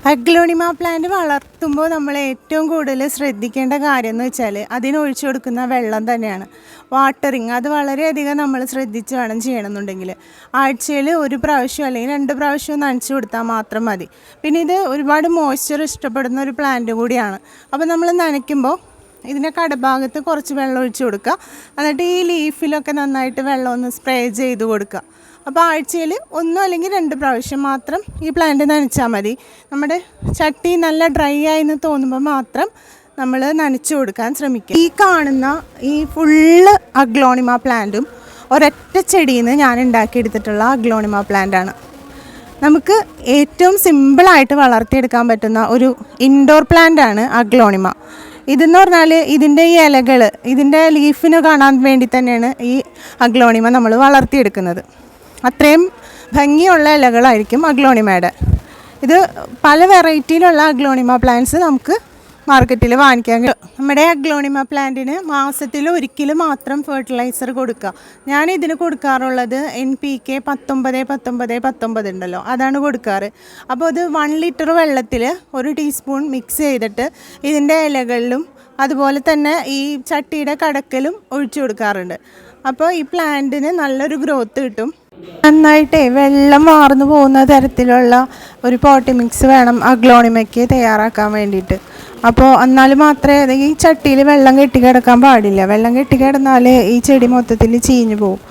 Aglaonema plant വളർത്തുമ്പോൾ നമ്മൾ ഏറ്റവും കൂടുതൽ ശ്രദ്ധിക്കേണ്ട കാര്യം എന്ന് വെച്ചാൽ അതിനൊഴിച്ചു കൊടുക്കുന്ന വെള്ളം തന്നെയാണ്. വാട്ടറിങ് അത് വളരെയധികം നമ്മൾ ശ്രദ്ധിച്ച് വേണം ചെയ്യണമെന്നുണ്ടെങ്കിൽ ആഴ്ചയിൽ ഒരു പ്രാവശ്യം അല്ലെങ്കിൽ 2 പ്രാവശ്യം നനച്ചു കൊടുത്താൽ മാത്രം മതി. പിന്നെ ഇത് ഒരുപാട് മോയ്സ്ചർ ഇഷ്ടപ്പെടുന്ന ഒരു പ്ലാന്റ് കൂടിയാണ്. അപ്പോൾ നമ്മൾ നനയ്ക്കുമ്പോൾ ഇതിൻ്റെ കടഭാഗത്ത് കുറച്ച് വെള്ളം ഒഴിച്ചു കൊടുക്കുക. എന്നിട്ട് ഈ ലീഫിലൊക്കെ നന്നായിട്ട് വെള്ളം ഒന്ന് സ്പ്രേ ചെയ്ത് കൊടുക്കുക. അപ്പോൾ ആഴ്ചയിൽ 1 അല്ലെങ്കിൽ 2 പ്രാവശ്യം മാത്രം ഈ പ്ലാന്റ് നനച്ചാൽ മതി. നമ്മുടെ ചട്ടി നല്ല ഡ്രൈ ആയെന്ന് തോന്നുമ്പോൾ മാത്രം നമ്മൾ നനച്ചു കൊടുക്കാൻ ശ്രമിക്കുക. ഈ കാണുന്ന ഈ ഫുള്ള് അഗ്ലോണിമ പ്ലാന്റും ഒരൊറ്റ ചെടിയിൽ നിന്ന് ഞാൻ ഉണ്ടാക്കിയെടുത്തിട്ടുള്ള അഗ്ലോണിമ പ്ലാന്റാണ്. നമുക്ക് ഏറ്റവും സിമ്പിളായിട്ട് വളർത്തിയെടുക്കാൻ പറ്റുന്ന ഒരു ഇൻഡോർ പ്ലാന്റാണ് അഗ്ലോണിമ. ഇതെന്ന് പറഞ്ഞാൽ ഇതിൻ്റെ ഈ ഇലകൾ ഇതിൻ്റെ ലീഫിന് കാണാൻ വേണ്ടി തന്നെയാണ് ഈ അഗ്ലോണിമ നമ്മൾ വളർത്തിയെടുക്കുന്നത്. അത്രയും ഭംഗിയുള്ള ഇലകളായിരിക്കും അഗ്ലോണിമയുടെ. ഇത് പല വെറൈറ്റിയിലുള്ള അഗ്ലോണിമ പ്ലാന്റ്സ് നമുക്ക് മാർക്കറ്റിൽ വാങ്ങിക്കാൻ കിട്ടും. നമ്മുടെ അഗ്ലോണിമ പ്ലാന്റിന് മാസത്തിൽ ഒരിക്കലും മാത്രം ഫെർട്ടിലൈസർ കൊടുക്കുക. ഞാൻ ഇതിന് കൊടുക്കാറുള്ളത് NPK 19-19-19 ഉണ്ടല്ലോ, അതാണ് കൊടുക്കാറ്. അപ്പോൾ അത് 1 ലിറ്റർ വെള്ളത്തിൽ 1 ടീസ്പൂൺ മിക്സ് ചെയ്തിട്ട് ഇതിൻ്റെ ഇലകളിലും അതുപോലെ തന്നെ ഈ ചട്ടിയുടെ കടക്കലും ഒഴിച്ചു കൊടുക്കാറുണ്ട്. അപ്പോൾ ഈ പ്ലാന്റിന് നല്ലൊരു ഗ്രോത്ത് കിട്ടും. നന്നായിട്ട് വെള്ളം വാർന്നു പോകുന്ന തരത്തിലുള്ള ഒരു പോട്ടി മിക്സ് വേണം അഗ്ലോണിമയ്ക്ക് തയ്യാറാക്കാൻ വേണ്ടിയിട്ട്. അപ്പോൾ എന്നാൽ മാത്രമേ ഈ ചട്ടിയിൽ വെള്ളം കെട്ടിക്കിടക്കാൻ പാടില്ല. വെള്ളം കെട്ടിക്കിടന്നാൽ ഈ ചെടി മൊത്തത്തിൽ ചീഞ്ഞു പോകും.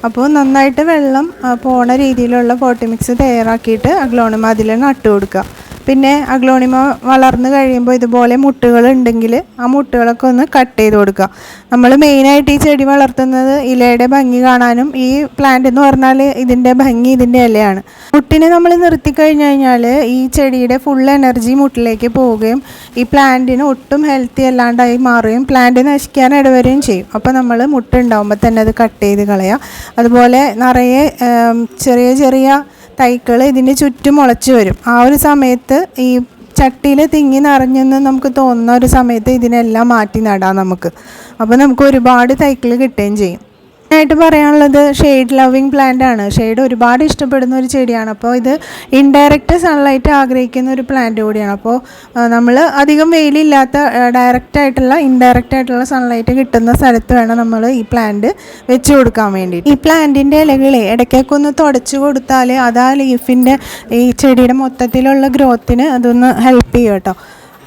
അപ്പോൾ നന്നായിട്ട് വെള്ളം പോണ രീതിയിലുള്ള പോട്ടി മിക്സ് തയ്യാറാക്കിയിട്ട് അഗ്ലോണിമ അതിൽ നട്ടു കൊടുക്കുക. പിന്നെ അഗ്ലോണിമ വളർന്നു കഴിയുമ്പോൾ ഇതുപോലെ മുട്ടുകളുണ്ടെങ്കിൽ ആ മുട്ടുകളൊക്കെ ഒന്ന് കട്ട് ചെയ്ത് കൊടുക്കുക. നമ്മൾ മെയിനായിട്ട് ഈ ചെടി വളർത്തുന്നത് ഇലയുടെ ഭംഗി കാണാനും, ഈ പ്ലാന്റ് എന്ന് പറഞ്ഞാൽ ഇതിൻ്റെ ഭംഗി ഇതിൻ്റെ ഇലയാണ്. മുട്ടിനെ നമ്മൾ നിർത്തി കഴിഞ്ഞാൽ ഈ ചെടിയുടെ ഫുൾ എനർജി മുട്ടിലേക്ക് പോവുകയും ഈ പ്ലാന്റിന് ഒട്ടും ഹെൽത്തി അല്ലാണ്ടായി മാറുകയും പ്ലാന്റ് നശിക്കാൻ ഇടവരുകയും ചെയ്യും. അപ്പോൾ നമ്മൾ മുട്ടുണ്ടാകുമ്പോൾ തന്നെ അത് കട്ട് ചെയ്ത് കളയുക. അതുപോലെ നിറയെ ചെറിയ ചെറിയ തൈകൾ ഇതിന് ചുറ്റും മുളച്ച് വരും. ആ ഒരു സമയത്ത് ഈ ചട്ടിയിൽ തിങ്ങി നിറഞ്ഞെന്ന് നമുക്ക് തോന്നുന്ന ഒരു സമയത്ത് ഇതിനെല്ലാം മാറ്റി നടാം നമുക്ക്. അപ്പോൾ നമുക്ക് ഒരുപാട് തൈകൾ കിട്ടുകയും ചെയ്യും. ആയിട്ട് പറയാനുള്ളത് ഷെയ്ഡ് ലവിങ് പ്ലാന്റ് ആണ്. ഷെയ്ഡ് ഒരുപാട് ഇഷ്ടപ്പെടുന്ന ഒരു ചെടിയാണ്. അപ്പോൾ ഇത് ഇൻഡയറക്റ്റ് സൺലൈറ്റ് ആഗ്രഹിക്കുന്ന ഒരു പ്ലാന്റ് കൂടിയാണ്. അപ്പോൾ നമ്മൾ അധികം വെയിലില്ലാത്ത ഇൻഡയറക്റ്റ് ആയിട്ടുള്ള സൺലൈറ്റ് കിട്ടുന്ന സ്ഥലത്ത് വേണം നമ്മൾ ഈ പ്ലാന്റ് വെച്ച് കൊടുക്കാൻ വേണ്ടി. ഈ പ്ലാന്റിൻ്റെ ഇലകളെ ഇടയ്ക്കൊക്കെ ഒന്ന് തുടച്ചു കൊടുത്താൽ അത് ആ ലീഫിൻ്റെ ഈ ചെടിയുടെ മൊത്തത്തിലുള്ള ഗ്രോത്തിന് അതൊന്ന് ഹെൽപ്പ് ചെയ്യും കേട്ടോ.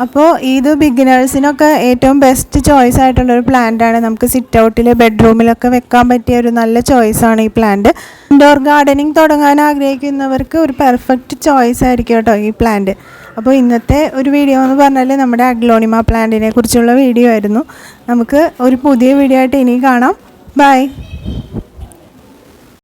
അപ്പോൾ ഇത് ബിഗിനേഴ്സിനൊക്കെ ഏറ്റവും ബെസ്റ്റ് ചോയ്സ് ആയിട്ടുള്ളൊരു പ്ലാന്റാണ്. നമുക്ക് സിറ്റ് ഔട്ടിൽ ബെഡ്റൂമിലൊക്കെ വെക്കാൻ പറ്റിയ ഒരു നല്ല ചോയ്സാണ് ഈ പ്ലാന്റ്. ഇൻഡോർ ഗാർഡനിങ് തുടങ്ങാൻ ആഗ്രഹിക്കുന്നവർക്ക് ഒരു പെർഫെക്റ്റ് ചോയ്സ് ആയിരിക്കും കേട്ടോ ഈ പ്ലാന്റ്. അപ്പോൾ ഇന്നത്തെ ഒരു വീഡിയോ എന്ന് പറഞ്ഞാൽ നമ്മുടെ അഗ്ലോണിമ പ്ലാന്റിനെ കുറിച്ചുള്ള വീഡിയോ ആയിരുന്നു. നമുക്ക് ഒരു പുതിയ വീഡിയോ ആയിട്ട് ഇനി കാണാം. ബൈ.